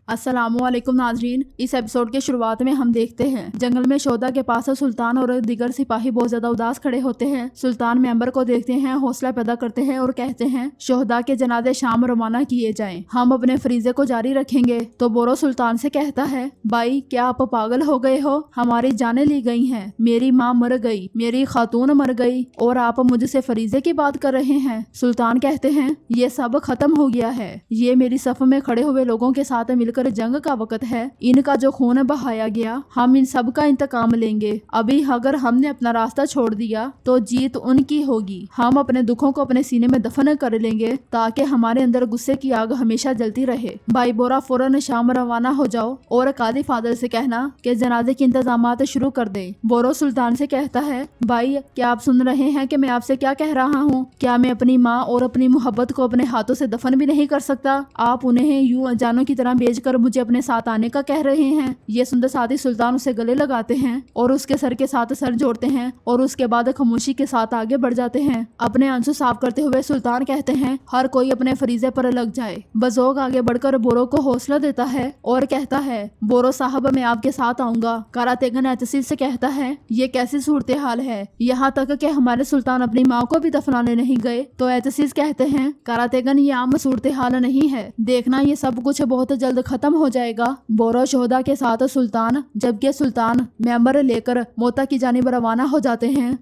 अस्सलाम वालेकुम नाजरीन। इस एपिसोड के शुरुआत में हम देखते हैं जंगल में शोधा के पास सुल्तान और दीगर सिपाही बहुत ज्यादा उदास खड़े होते हैं। सुल्तान मेंबर को देखते हैं, हौसला पैदा करते हैं और कहते हैं शोहदा के जनाजे शाम रवाना किए जाएं, हम अपने फरीजे को जारी रखेंगे। तो बोरो सुल्तान से कहता है, भाई क्या आप पागल हो गए हो? हमारी जानें ली गई हैं, मेरी माँ मर गई, मेरी खातून मर गई और आप मुझसे फरीजे की बात कर रहे हैं। सुल्तान कहते हैं ये सब खत्म हो गया है, ये मेरी सफ में खड़े हुए लोगों के साथ मिलकर जंग का वक्त है। इनका जो खून बहाया गया हम इन सब का इंतकाम लेंगे। अभी अगर हमने अपना रास्ता छोड़ दिया तो जीत उनकी होगी। हम अपने दुखों को अपने सीने में दफन कर लेंगे ताकि हमारे अंदर गुस्से की आग हमेशा जलती रहे। भाई बोरा फौरन शाम रवाना हो जाओ और कादी फादर से कहना कि जनाजे के इंतजामात शुरू कर दें। बोरो सुल्तान से कहता है, भाई क्या आप सुन रहे हैं कि मैं आपसे क्या कह रहा हूँ? क्या मैं अपनी माँ और अपनी मोहब्बत को अपने हाथों से दफन भी नहीं कर सकता? आप उन्हें यूं अनजानों की तरह बेचकर मुझे अपने साथ आने का कह रहे हैं। ये सुनते साथ ही सुल्तान उसे गले लगाते हैं और उसके सर के साथ सर जोड़ते हैं और उसके बाद खामोशी के साथ आगे बढ़ जाते हैं। अपने आंसू साफ करते हुए सुल्तान कहते हैं, हर कोई अपने फरीजे पर लग जाए। बजोग आगे बढ़कर बोरो को हौसला देता है और कहता है, बोरो साहब मैं आपके साथ आऊंगा। कारातेगन एतसीस से कहता है, ये कैसी सूरत हाल है, यहाँ तक कि हमारे सुल्तान अपनी माँ को भी दफनाने नहीं गए। तो एतसीस कहते हैं, कारातेगन ये आम सूरत हाल नहीं है, देखना ये सब कुछ बहुत जल्द खत्म हो जाएगा। बोरो शोहदा के साथ सुल्तान जबकि सुल्तान मेंबर लेकर मोता की जानिब रवाना हो जाते हैं।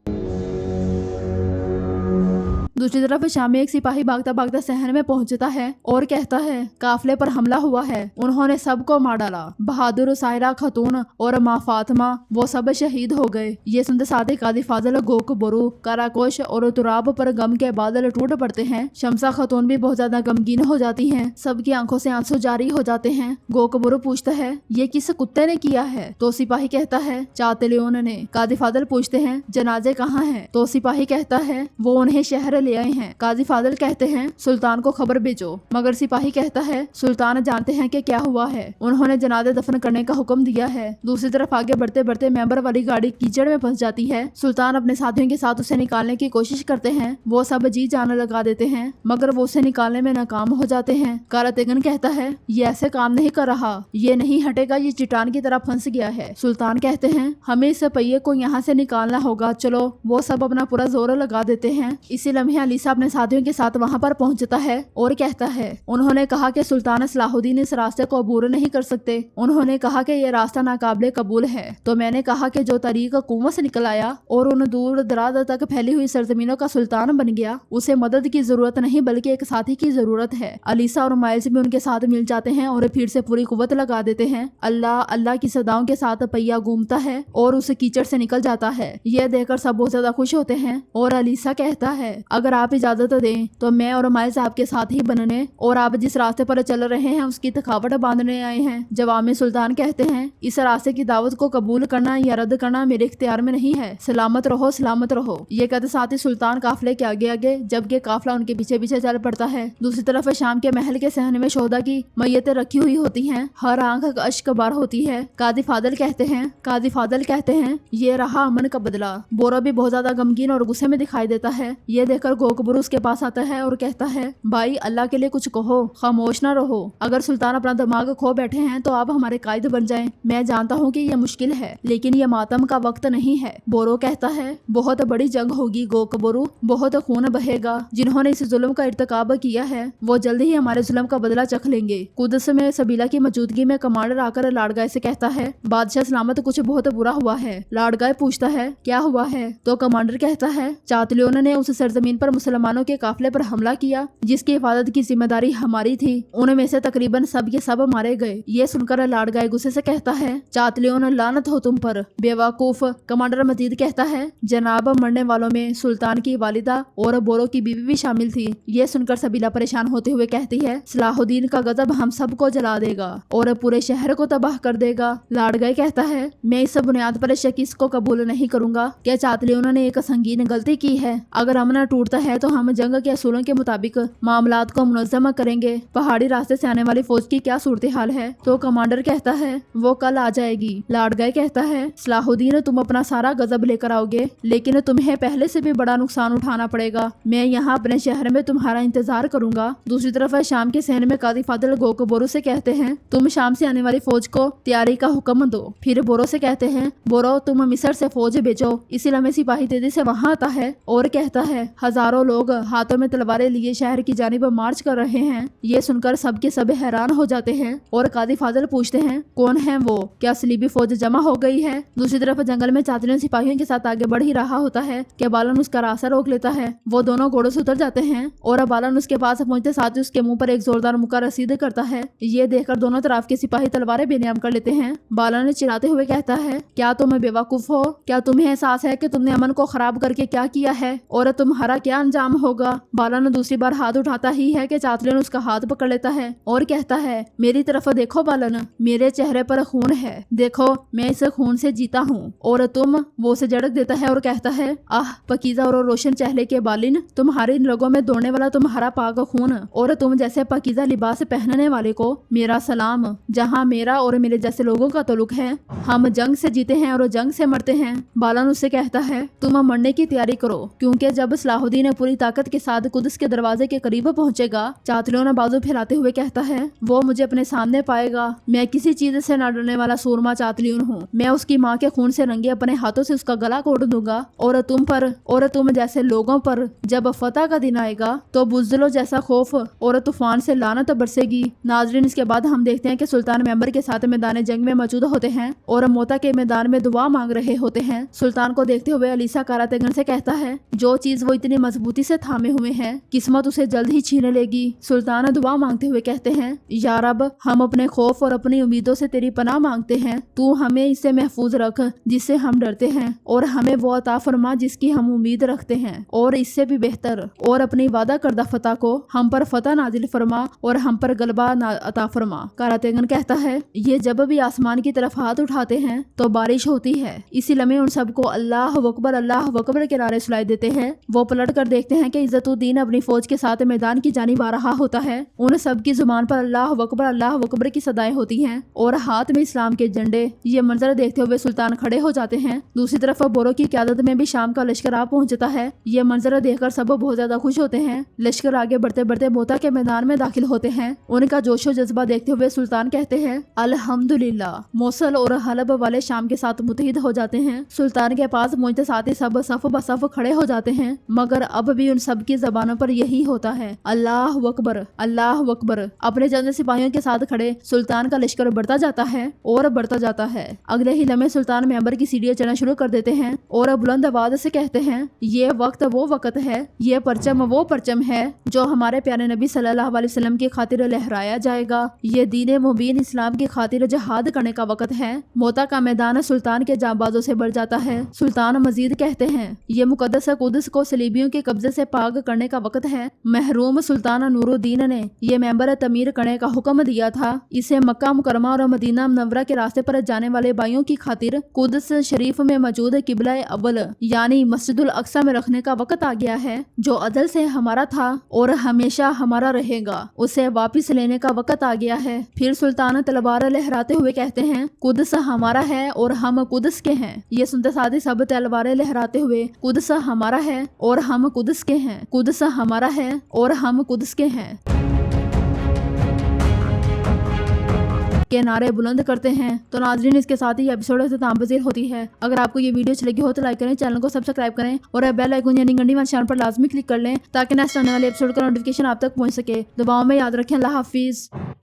दूसरी तरफ शाम में एक सिपाही भागता भागता शहर में पहुंचता है और कहता है काफले पर हमला हुआ है, उन्होंने सबको मार डाला। बहादुर सायरा खातून और माँ फातिमा वो सब शहीद हो गए। ये सुनते साथ ही कादी फाजल गोक बोरू काराकोश और तुराब पर गम के बादल टूट पड़ते हैं। शमसा खातून भी बहुत ज्यादा गमगीन हो जाती हैं, सबकी आंखों से आंसू जारी हो जाते हैं। गोक बोरू पूछता है, ये किस कुत्ते ने किया है? तो सिपाही कहता है, चातलियोन ने। कादी फाजल पूछते हैं, जनाजे कहाँ हैं? तो सिपाही कहता है, वो उन्हें शहर ले आए हैं। काजी फादल कहते हैं, सुल्तान को खबर भेजो। मगर सिपाही कहता है, सुल्तान जानते हैं कि क्या हुआ है, उन्होंने जनाजे दफन करने का हुक्म दिया है। दूसरी तरफ आगे बढ़ते बढ़ते मेंबर वाली गाड़ी कीचड़ में फंस जाती है। सुल्तान अपने साथियों के साथ उसे निकालने की कोशिश करते हैं, वो सब जी जान लगा देते हैं मगर वो उसे निकालने में नाकाम हो जाते हैं। कारातेगन कहता है, ये ऐसे काम नहीं कर रहा, ये नहीं हटेगा, ये चट्टान की तरह फंस गया है। सुल्तान कहते हैं, हमें इस पहिए को यहाँ से निकालना होगा, चलो। वो सब अपना पूरा जोर लगा देते हैं। इसी लम्हे अलीसा अपने साथियों के साथ वहां पर पहुंचता है और कहता है, उन्होंने कहा कि सुल्तान सलाहुद्दीन इस रास्ते को अबूर नहीं कर सकते, उन्होंने कहा कि ये रास्ता नाकाबिले कबूल है। तो मैंने कहा कि जो तरीक कुआं से निकल आया और उन दूर दराज तक फैली हुई सरजमीनों का सुल्तान बन गया, उसे मदद की जरूरत नहीं बल्कि एक साथी की जरूरत है। अलीसा और माइल्स भी उनके साथ मिल जाते हैं और फिर से पूरी कुव्वत लगा देते हैं। अल्लाह अल्लाह की सदाओं के साथ पहिया घूमता है और उस कीचड़ से निकल जाता है। यह देखकर सब बहुत ज्यादा खुश होते हैं और अलीसा कहता है, अगर आप इजाजत दें तो मैं और माइल्स आपके साथ ही बनने और आप जिस रास्ते पर चल रहे हैं उसकी थकावट बांधने आए हैं। जवाब में सुल्तान कहते हैं, इस रास्ते की दावत को कबूल करना या रद्द करना मेरे इख्तियार में नहीं है, सलामत रहो सलामत रहो। ये कहते साथ ही सुल्तान काफले के आगे आगे जबकि काफला उनके पीछे पीछे चल पड़ता है। दूसरी तरफ शाम के महल के सहने में शोहदा की मैयतें रखी हुई होती हैं, हर आंख अश्क बार होती है। कादी फादल कहते हैं ये रहा अमन का बदला। बोरा भी बहुत ज्यादा गमगीन और गुस्से में दिखाई देता है। ये देखकर गोकबरू उसके पास आता है और कहता है, भाई अल्लाह के लिए कुछ कहो, खामोश ना रहो। अगर सुल्तान अपना दिमाग खो बैठे हैं तो आप हमारे कायद बन जाएं। मैं जानता हूँ कि यह मुश्किल है लेकिन यह मातम का वक्त नहीं है। बोरो कहता है, बहुत बड़ी जंग होगी गोकबरू, बहुत खून बहेगा। जिन्होंने इस जुल्म का इर्तिकाब किया है वो जल्दी ही हमारे जुल्म का बदला चख लेंगे। कुदस में सबीला की मौजूदगी में कमांडर आकर लाड़गाय से कहता है, बादशाह सलामत कुछ बहुत बुरा हुआ है। लाड़गाय पूछता है, क्या हुआ है? तो कमांडर कहता है, चातलियों ने उस सरजमीन पर मुसलमानों के काफले पर हमला किया जिसकी हिफाजत की जिम्मेदारी हमारी थी, उनमें से तकरीबन सब के सब मारे गए। ये सुनकर लाड़गाय गुस्से से कहता है, चातलियों लानत हो तुम पर, बेवकूफ। कमांडर मजीद कहता है, जनाब मरने वालों में सुल्तान की वालिदा और बोरो की बीवी भी शामिल थी। ये सुनकर सबीला परेशान होते हुए कहती है, सलाहुद्दीन का गजब हम सबको जला देगा और पूरे शहर को तबाह कर देगा। लाड़गाय कहता है, मैं इस बुनियाद पर शकीस को कबूल नहीं करूंगा। क्या चातलियों ने एक संगीन गलती की है? अगर अमन टूटता صورت ہے تو ہم جنگ کے اصولوں کے مطابق معاملات کو منظم کریں گے۔ پہاڑی راستے سے آنے والی فوج کی کیا صورتحال ہے؟ تو کمانڈر کہتا ہے وہ کل آ جائے گی۔ لارڈ گائے کہتا ہے صلاح الدین تم اپنا سارا غضب لے کر آؤ گے، لیکن تمہیں پہلے سے بھی بڑا نقصان اٹھانا پڑے گا۔ میں یہاں اپنے شہر میں تمہارا انتظار کروں گا۔ دوسری طرف شام کے صحن میں قاضی فاضل گوک بورو سے کہتے ہیں تم شام سے آنے والی فوج کو تیاری کا حکم دو۔ پھر بورو سے کہتے ہیں بورو تم مصر سے فوج بھیجو۔ اسی لمحے سپاہی تیزی سے وہاں آتا ہے اور کہتا ہے ہزاروں لوگ ہاتھوں میں تلواریں لیے شہر کی جانب مارچ کر رہے ہیں۔ یہ سن کر سب کے سب حیران ہو جاتے ہیں اور قاضی فاضل پوچھتے ہیں کون ہیں وہ؟ کیا صلیبی فوج جمع ہو گئی ہے؟ دوسری طرف جنگل میں چاتلیون سپاہیوں کے ساتھ آگے بڑھ ہی رہا ہوتا ہے کہ بالن اس کا راستہ روک لیتا ہے۔ وہ دونوں گھوڑوں سے اتر جاتے ہیں اور بالن اس کے پاس پہنچتے ساتھ اس کے منہ پر ایک زوردار مکہ رسید کرتا ہے۔ یہ دیکھ کر دونوں طرف کے سپاہی تلواریں بے نیام کر لیتے ہیں۔ بالن چراتے ہوئے کہتا ہے کیا تم بیوقوف ہو؟ کیا تمہیں احساس ہے کہ تم نے امن کو خراب کر کے کیا کیا ہے اور تمہارا کیا انجام ہوگا؟ بالن دوسری بار ہاتھ اٹھاتا ہی ہے کہ چاتلیون اس کا ہاتھ پکڑ لیتا ہے اور کہتا ہے میری طرف دیکھو بالن، میرے چہرے پر خون ہے، دیکھو میں اس خون سے جیتا ہوں اور تم؟ وہ اسے جھڑک دیتا ہے اور کہتا ہے آہ پاکیزہ اور روشن چہرے کے بالن، تمہاری رگوں میں دوڑنے والا تمہارا پاک خون اور تم جیسے پاکیزہ لباس پہننے والے کو میرا سلام۔ جہاں میرا اور میرے جیسے لوگوں کا تعلق ہے ہم جنگ سے جیتے ہیں اور جنگ سے مرتے ہیں۔ بالن اس سے کہتا ہے تم مرنے کی تیاری کرو کیونکہ جب صلاح الدین پوری طاقت کے ساتھ قدس کے دروازے کے قریب پہنچے گا۔ چاتلیون بازو پھیلاتے ہوئے کہتا ہے وہ مجھے اپنے سامنے پائے گا، میں کسی چیز سے نہ ڈرنے والا سورما چاتلیون ہوں، میں اس کی ماں کے خون سے رنگے اپنے ہاتھوں سے اس کا گلا کوٹ دوں گا اور تم پر اور تم جیسے لوگوں پر جب فتح کا دن آئے گا تو بزدلوں جیسا خوف اور طوفان سے لعنت برسے گی۔ ناظرین اس کے بعد ہم دیکھتے ہیں کہ سلطان ممبر کے ساتھ میدان جنگ میں موجود ہوتے ہیں اور موتا کے میدان میں دعا مانگ رہے ہوتے ہیں۔ سلطان کو دیکھتے ہوئے الیسا کاراتیگن سے کہتا ہے جو چیز وہ اتنی مضبوطی سے تھامے ہوئے ہیں قسمت اسے جلد ہی چھین لے گی۔ سلطان دعا مانگتے ہوئے کہتے ہیں یا رب ہم اپنے خوف اور اپنی امیدوں سے تیری پناہ مانگتے ہیں، تو ہمیں اس سے محفوظ رکھ جس سے ہم ڈرتے ہیں اور ہمیں وہ عطا فرما جس کی ہم امید رکھتے ہیں اور اس سے بھی بہتر، اور اپنی وعدہ کردہ فتح کو ہم پر فتح نازل فرما اور ہم پر غلبہ عطا فرما۔ کاراتیگن کہتا ہے یہ جب بھی آسمان کی طرف ہاتھ اٹھاتے ہیں تو بارش ہوتی ہے۔ اسی لمحے ان سب کو اللہ اکبر کے نعرے سنائی دیتے ہیں۔ وہ پلٹ کر دیکھتے ہیں کہ عزت الدین اپنی فوج کے ساتھ میدان کی جانب آ رہا ہوتا ہے۔ ان سب کی زبان پر اللہ اکبر کی صدائیں ہوتی ہیں اور ہاتھ میں اسلام کے جھنڈے۔ یہ منظر دیکھتے ہوئے سلطان کھڑے ہو جاتے ہیں۔ دوسری طرف بورو کی قیادت میں بھی شام کا لشکر آ پہنچتا ہے۔ یہ منظر دیکھ کر سب بہت زیادہ خوش ہوتے ہیں۔ لشکر آگے بڑھتے بڑھتے موتا کے میدان میں داخل ہوتے ہیں۔ ان کا جوش و جذبہ دیکھتے ہوئے سلطان کہتے ہیں الحمدللہ، موصل اور حلب والے شام کے ساتھ متحد ہو جاتے ہیں۔ سلطان کے پاس پہنچتے ساتھ ہی سب صف بصف کھڑے ہو جاتے ہیں، مگر اب بھی ان سب کی زبانوں پر یہی ہوتا ہے اللہ اکبر۔ اپنے چند سپاہیوں کے ساتھ کھڑے سلطان کا لشکر بڑھتا جاتا ہے اور بڑھتا جاتا ہے۔ اگلے ہی لمحے سلطان ممبر کی سیڑھیاں چڑھنا شروع کر دیتے ہیں اور بلند آواز سے کہتے ہیں یہ وقت وہ وقت ہے، یہ پرچم وہ پرچم ہے جو ہمارے پیارے نبی صلی اللہ علیہ وسلم کی خاطر لہرایا جائے گا۔ یہ دین مبین اسلام کی خاطر جہاد کرنے کا وقت ہے۔ موتا کا میدان سلطان کے جانبازوں سے بڑھ جاتا ہے۔ سلطان مزید کہتے ہیں یہ مقدس قدس کو صلیبیوں کے قبضے سے پاک کرنے کا وقت ہے۔ محروم سلطان نور الدین نے یہ ممبر تعمیر کرنے کا حکم دیا تھا، اسے مکہ مکرمہ اور مدینہ منورہ کے راستے پر جانے والے بھائیوں کی خاطر قدس شریف میں موجود قبلہ اول یعنی مسجد الاقصی میں رکھنے کا وقت آ گیا ہے، جو ازل سے ہمارا تھا اور ہمیشہ ہمارا رہے گا، اسے واپس لینے کا وقت آ گیا ہے۔ پھر سلطان تلوار لہراتے ہوئے کہتے ہیں قدس ہمارا ہے اور ہم قدس کے ہیں۔ یہ سنتے ساتھ ہی سب تلواریں لہراتے ہوئے قدس ہمارا ہے اور ہم قدس کے ہیں، قدس ہمارا ہے اور ہم قدس کے ہیں کے نعرے بلند کرتے ہیں۔ تو ناظرین اس کے ساتھ ہی ایپیسوڈ اختتام پذیر ہوتی ہے۔ اگر آپ کو یہ ویڈیو اچھی لگی ہو تو لائک کریں، چینل کو سبسکرائب کریں اور بیل آئیکن یعنی گھنٹی والے نشان پر لازمی کلک کر لیں تاکہ نیکسٹ آنے والے ایپیسوڈ کا نوٹیفیکیشن آپ تک پہنچ سکے۔ دعاؤں میں یاد رکھیں۔ اللہ حافظ۔